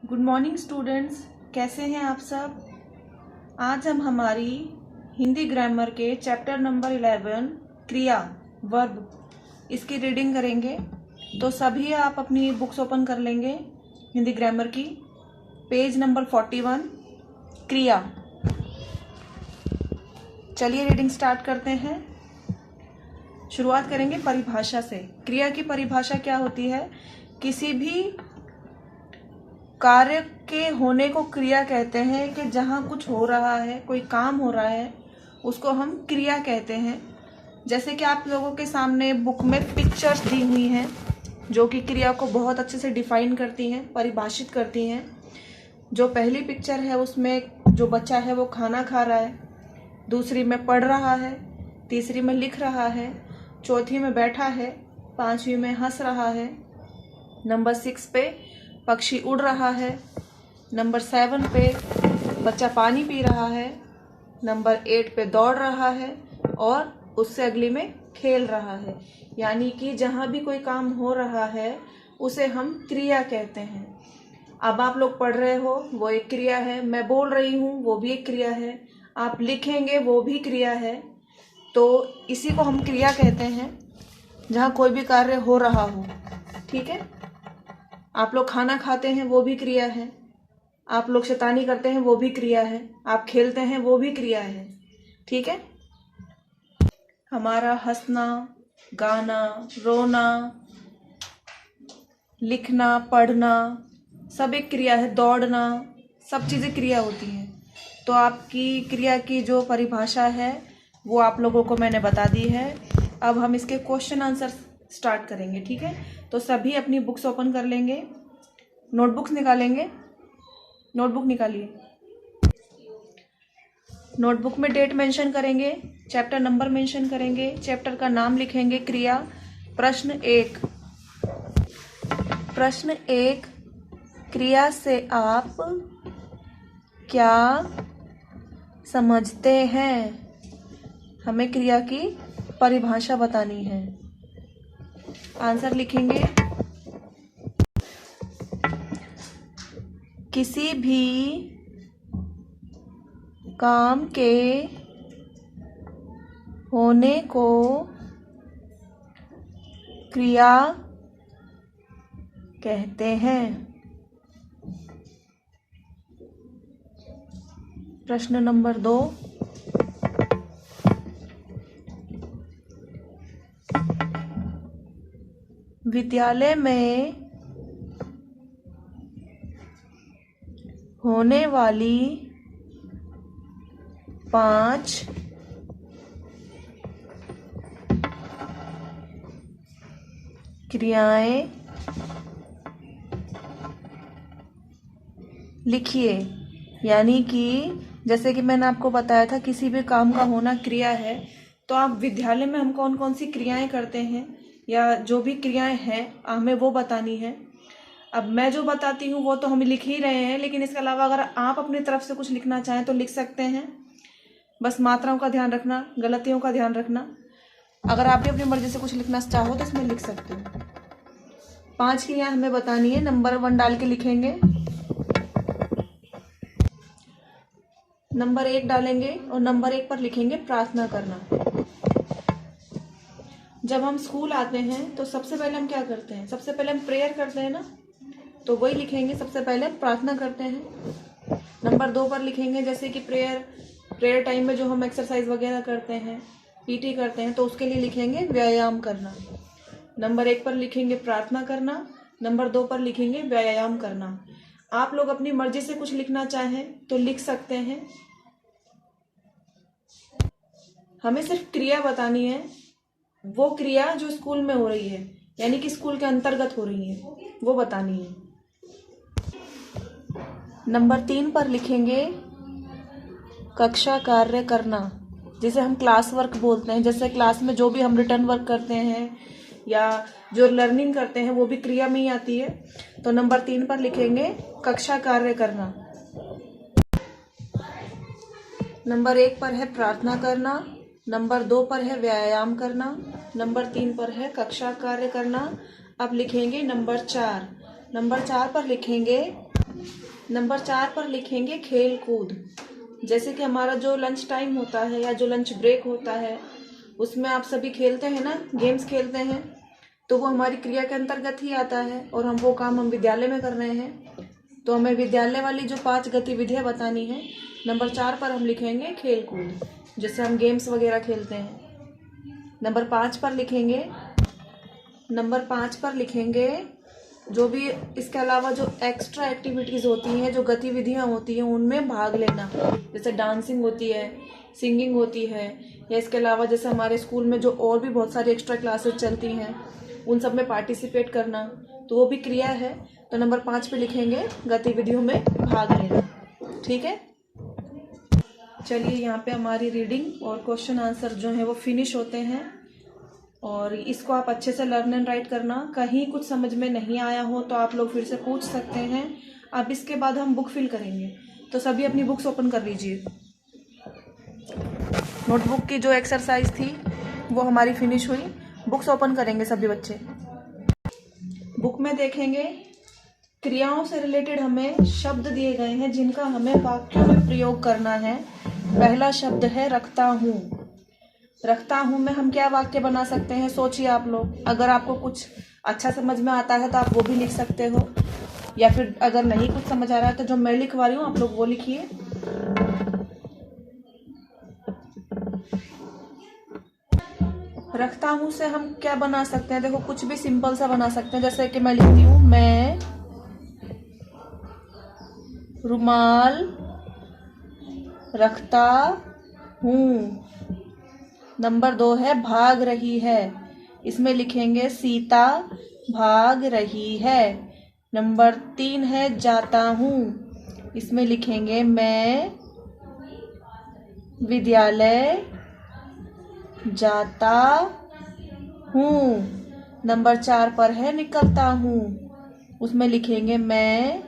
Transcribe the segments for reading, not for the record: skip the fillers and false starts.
Good morning students, कैसे हैं आप सब। आज हम हमारी हिंदी ग्रामर के चैप्टर नंबर 11 क्रिया वर्ब इसकी रीडिंग करेंगे। तो सभी आप अपनी बुक्स ओपन कर लेंगे हिंदी ग्रामर की, पेज नंबर 41 क्रिया। चलिए रीडिंग स्टार्ट करते हैं। शुरुआत करेंगे परिभाषा से। क्रिया की परिभाषा क्या होती है? किसी भी कार्य के होने को क्रिया कहते हैं कि जहाँ कुछ हो रहा है, कोई काम हो रहा है, उसको हम क्रिया कहते हैं। जैसे कि आप लोगों के सामने बुक में पिक्चर्स दी हुई हैं जो कि क्रिया को बहुत अच्छे से डिफाइन करती हैं, परिभाषित करती हैं। जो पहली पिक्चर है उसमें जो बच्चा है वो खाना खा रहा है, दूसरी में पढ़ रहा है, तीसरी में लिख रहा है, चौथी में बैठा है, पांचवी में हंस रहा है, नंबर 6 पे पक्षी उड़ रहा है, नंबर 7 पे बच्चा पानी पी रहा है, नंबर 8 पे दौड़ रहा है और उससे अगली में खेल रहा है। यानी कि जहाँ भी कोई काम हो रहा है उसे हम क्रिया कहते हैं। अब आप लोग पढ़ रहे हो वो एक क्रिया है, मैं बोल रही हूँ वो भी एक क्रिया है, आप लिखेंगे वो भी क्रिया है। तो इसी को हम क्रिया कहते हैं जहाँ कोई भी कार्य हो रहा हो। ठीक है, आप लोग खाना खाते हैं वो भी क्रिया है, आप लोग शैतानी करते हैं वो भी क्रिया है, आप खेलते हैं वो भी क्रिया है। ठीक है, हमारा हंसना, गाना, रोना, लिखना, पढ़ना सब एक क्रिया है, दौड़ना, सब चीज़ें क्रिया होती हैं। तो आपकी क्रिया की जो परिभाषा है वो आप लोगों को मैंने बता दी है। अब हम इसके क्वेश्चन आंसर स्टार्ट करेंगे। ठीक है, तो सभी अपनी बुक्स ओपन कर लेंगे, नोटबुक्स निकालेंगे। नोटबुक निकालिए। नोटबुक में डेट मेंशन करेंगे, चैप्टर नंबर मेंशन करेंगे, चैप्टर का नाम लिखेंगे, क्रिया। प्रश्न 1। प्रश्न 1, क्रिया से आप क्या समझते हैं? हमें क्रिया की परिभाषा बतानी है। आंसर लिखेंगे। किसी भी काम के होने को क्रिया कहते हैं। प्रश्न नंबर 2, विद्यालय में होने वाली 5 क्रियाएं लिखिए। यानी कि जैसे कि मैंने आपको बताया था किसी भी काम का होना क्रिया है, तो आप विद्यालय में हम कौन कौन सी क्रियाएं करते हैं या जो भी क्रियाएं हैं हमें वो बतानी है। अब मैं जो बताती हूँ वो तो हम लिख ही रहे हैं, लेकिन इसके अलावा अगर आप अपनी तरफ से कुछ लिखना चाहें तो लिख सकते हैं। बस मात्राओं का ध्यान रखना, गलतियों का ध्यान रखना। अगर आप भी अपनी मर्जी से कुछ लिखना चाहो तो इसमें लिख सकते हो। 5 क्रियाएं हमें बतानी है, नंबर 1 डाल के लिखेंगे। नंबर 1 डालेंगे और नंबर 1 पर लिखेंगे प्रार्थना करना। जब हम स्कूल आते हैं तो सबसे पहले हम क्या करते हैं? सबसे पहले हम प्रेयर करते हैं ना, तो वही लिखेंगे। सबसे पहले प्रार्थना करते हैं। नंबर 2 पर लिखेंगे जैसे कि प्रेयर टाइम में जो हम एक्सरसाइज वगैरह करते हैं, पीटी करते हैं, तो उसके लिए लिखेंगे व्यायाम करना। नंबर 1 पर लिखेंगे प्रार्थना करना, नंबर 2 पर लिखेंगे व्यायाम करना। आप लोग अपनी मर्जी से कुछ लिखना चाहें तो लिख सकते हैं। हमें सिर्फ क्रिया बतानी है, वो क्रिया जो स्कूल में हो रही है, यानी कि स्कूल के अंतर्गत हो रही है, वो बतानी है। नंबर 3 पर लिखेंगे कक्षा कार्य करना, जिसे हम क्लास वर्क बोलते हैं। जैसे क्लास में जो भी हम रिटर्न वर्क करते हैं या जो लर्निंग करते हैं वो भी क्रिया में ही आती है। तो नंबर 3 पर लिखेंगे कक्षा कार्य करना। नंबर 1 पर है प्रार्थना करना, नंबर 2 पर है व्यायाम करना, नंबर 3 पर है कक्षा कार्य करना। अब लिखेंगे नंबर 4। नंबर 4 पर लिखेंगे नंबर 4 पर लिखेंगे खेल कूद। जैसे कि हमारा जो लंच टाइम होता है या जो लंच ब्रेक होता है उसमें आप सभी खेलते हैं ना, गेम्स खेलते हैं, तो वो हमारी क्रिया के अंतर्गत ही आता है और हम वो काम हम विद्यालय में कर रहे हैं, तो हमें विद्यालय वाली जो 5 गतिविधियां बतानी है। नंबर 4 पर हम लिखेंगे खेल कूद, जैसे हम गेम्स वगैरह खेलते हैं। नंबर 5 पर लिखेंगे जो भी इसके अलावा जो एक्स्ट्रा एक्टिविटीज़ होती हैं, जो गतिविधियां होती हैं उनमें भाग लेना, जैसे डांसिंग होती है, सिंगिंग होती है, या इसके अलावा जैसे हमारे स्कूल में जो और भी बहुत सारी एक्स्ट्रा क्लासेस चलती हैं उन सब में पार्टिसिपेट करना, तो वो भी क्रिया है। तो नंबर 5 पे लिखेंगे गतिविधियों में भाग लेना। ठीक है, चलिए यहाँ पे हमारी रीडिंग और क्वेश्चन आंसर जो है वो फिनिश होते हैं, और इसको आप अच्छे से लर्न एंड राइट करना। कहीं कुछ समझ में नहीं आया हो तो आप लोग फिर से पूछ सकते हैं। अब इसके बाद हम बुक फिल करेंगे, तो सभी अपनी बुक्स ओपन कर लीजिए। नोटबुक की जो एक्सरसाइज थी वो हमारी फिनिश हुई। बुक्स ओपन करेंगे सभी बच्चे। बुक में देखेंगे क्रियाओं से रिलेटेड हमें शब्द दिए गए हैं जिनका हमें वाक्यों में प्रयोग करना है। पहला शब्द है रखता हूँ। रखता हूँ में हम क्या वाक्य बना सकते हैं, सोचिए आप लोग। अगर आपको कुछ अच्छा समझ में आता है तो आप वो भी लिख सकते हो, या फिर अगर नहीं कुछ समझ आ रहा है तो जो मैं लिखवा रही हूँ आप लोग वो लिखिए। रखता हूँ से हम क्या बना सकते हैं, देखो कुछ भी सिंपल सा बना सकते हैं। जैसे कि मैं लिखती हूँ मैं रुमाल रखता हूँ। नंबर 2 है भाग रही है, इसमें लिखेंगे सीता भाग रही है। नंबर 3 है जाता हूँ, इसमें लिखेंगे मैं विद्यालय जाता हूँ। नंबर 4 पर है निकलता हूँ, उसमें लिखेंगे मैं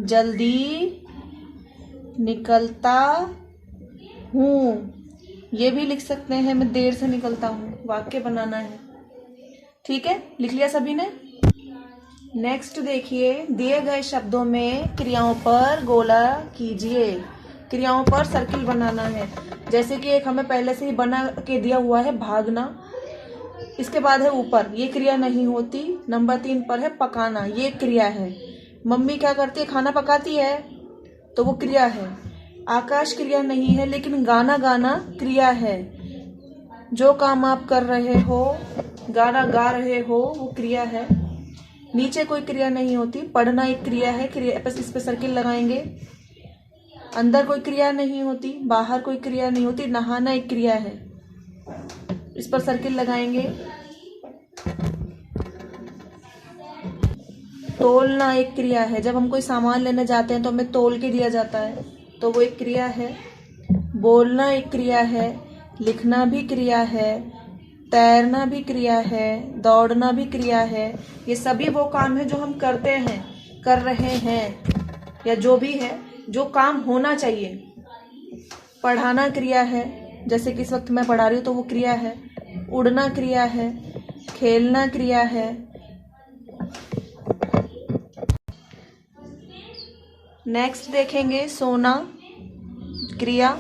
जल्दी निकलता हूँ। ये भी लिख सकते हैं मैं देर से निकलता हूँ, वाक्य बनाना है। ठीक है, लिख लिया सभी ने। नेक्स्ट देखिए, दिए गए शब्दों में क्रियाओं पर गोला कीजिए। क्रियाओं पर सर्किल बनाना है। जैसे कि एक हमें पहले से ही बना के दिया हुआ है भागना, इसके बाद है ऊपर, ये क्रिया नहीं होती। नंबर 3 पर है पकाना, ये क्रिया है। मम्मी क्या करती है, खाना पकाती है, तो वो क्रिया है। आकाश क्रिया नहीं है, लेकिन गाना गाना क्रिया है। जो काम आप कर रहे हो, गाना गा रहे हो, वो क्रिया है। नीचे कोई क्रिया नहीं होती, पढ़ना एक क्रिया है, क्रिया बस इस पे सर्किल लगाएंगे। अंदर कोई क्रिया नहीं होती, बाहर कोई क्रिया नहीं होती, नहाना एक क्रिया है, इस पर सर्किल लगाएंगे। तोलना एक क्रिया है, जब हम कोई सामान लेने जाते हैं तो हमें तोल के दिया जाता है, तो वो एक क्रिया है। बोलना एक क्रिया है, लिखना भी क्रिया है, तैरना भी क्रिया है, दौड़ना भी क्रिया है। ये सभी वो काम है जो हम करते हैं, कर रहे हैं, या जो भी है जो काम होना चाहिए। पढ़ाना क्रिया है, जैसे कि इस वक्त मैं पढ़ा रही हूँ तो वो क्रिया है। उड़ना क्रिया है, खेलना क्रिया है। नेक्स्ट देखेंगे सोना क्रिया,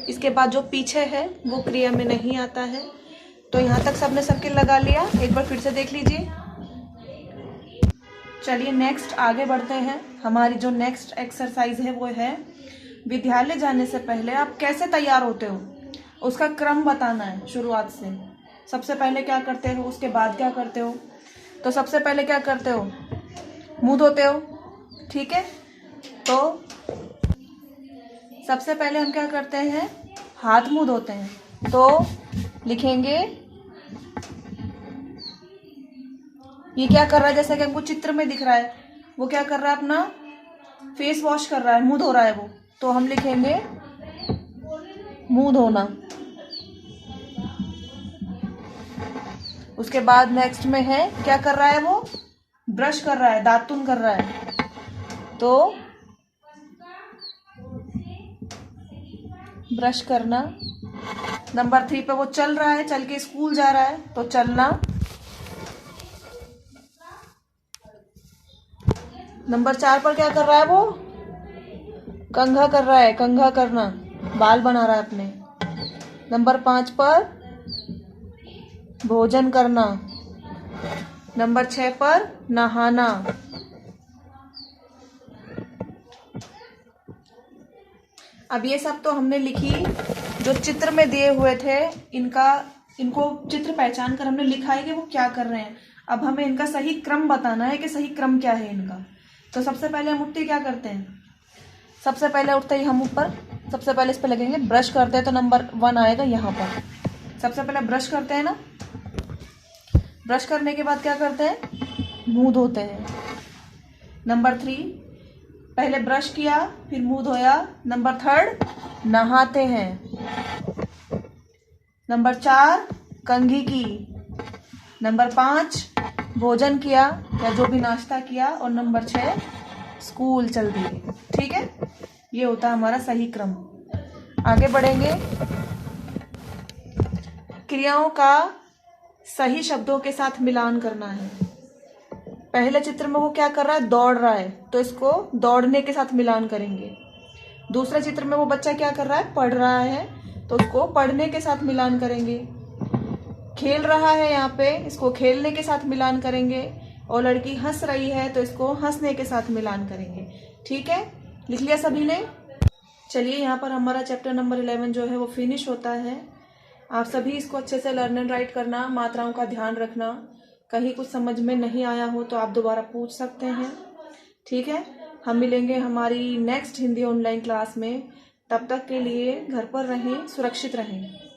इसके बाद जो पीछे है वो क्रिया में नहीं आता है। तो यहाँ तक सबने सर्किल लगा लिया, एक बार फिर से देख लीजिए। चलिए नेक्स्ट आगे बढ़ते हैं। हमारी जो नेक्स्ट एक्सरसाइज है वो है विद्यालय जाने से पहले आप कैसे तैयार होते हो, उसका क्रम बताना है शुरुआत से। सबसे पहले क्या करते हो, उसके बाद क्या करते हो। तो सबसे पहले क्या करते हो, मुंह धोते हो। ठीक है, तो सबसे पहले हम क्या करते हैं, हाथ मुंह धोते हैं। तो लिखेंगे, ये क्या कर रहा है, जैसे कि हमको चित्र में दिख रहा है, वो क्या कर रहा है, अपना फेस वॉश कर रहा है, मुंह धो रहा है वो। तो हम लिखेंगे मुंह धोना। उसके बाद नेक्स्ट में है, क्या कर रहा है वो, ब्रश कर रहा है, दातुन कर रहा है। तो ब्रश करना। नंबर 3 पे वो चल रहा है, चल के स्कूल जा रहा है, तो चलना। नंबर 4 पर क्या कर रहा है वो? कंघा कर रहा है, कंघा करना, बाल बना रहा है अपने। नंबर 5 पर भोजन करना। नंबर 6 पर नहाना। अब ये सब तो हमने लिखी, जो चित्र में दिए हुए थे इनको चित्र पहचान कर हमने लिखा है कि वो क्या कर रहे हैं। अब हमें इनका सही क्रम बताना है कि सही क्रम क्या है इनका। तो सबसे पहले हम उठते क्या करते हैं? सबसे पहले उठते ही हम ऊपर सबसे पहले इस पे लगेंगे, ब्रश करते हैं तो नंबर 1 आएगा यहाँ पर। सबसे पहले ब्रश करते हैं ना, ब्रश करने के बाद क्या करते हैं? मुंह धोते हैं। नंबर 3, पहले ब्रश किया फिर मुंह धोया। नंबर 3 नहाते हैं। नंबर 4 कंघी की। नंबर 5 भोजन किया या जो भी नाश्ता किया। और नंबर 6 स्कूल चल दिए। ठीक है, ये होता है हमारा सही क्रम। आगे बढ़ेंगे। क्रियाओं का सही शब्दों के साथ मिलान करना है। पहले चित्र में वो क्या कर रहा है? दौड़ रहा है, तो इसको दौड़ने के साथ मिलान करेंगे। दूसरे चित्र में वो बच्चा क्या कर रहा है? पढ़ रहा है, तो उसको पढ़ने के साथ मिलान करेंगे। खेल रहा है यहाँ पे, इसको खेलने के साथ मिलान करेंगे। और लड़की हंस रही है तो इसको हंसने के साथ मिलान करेंगे। ठीक है, लिख लिया सभी ने? चलिए, यहाँ पर हमारा चैप्टर नंबर 11 जो है वो फिनिश होता है। आप सभी इसको अच्छे से लर्न एंड राइट करना, मात्राओं का ध्यान रखना। कहीं कुछ समझ में नहीं आया हो तो आप दोबारा पूछ सकते हैं। ठीक है, हम मिलेंगे हमारी नेक्स्ट हिंदी ऑनलाइन क्लास में। तब तक के लिए घर पर रहें, सुरक्षित रहें।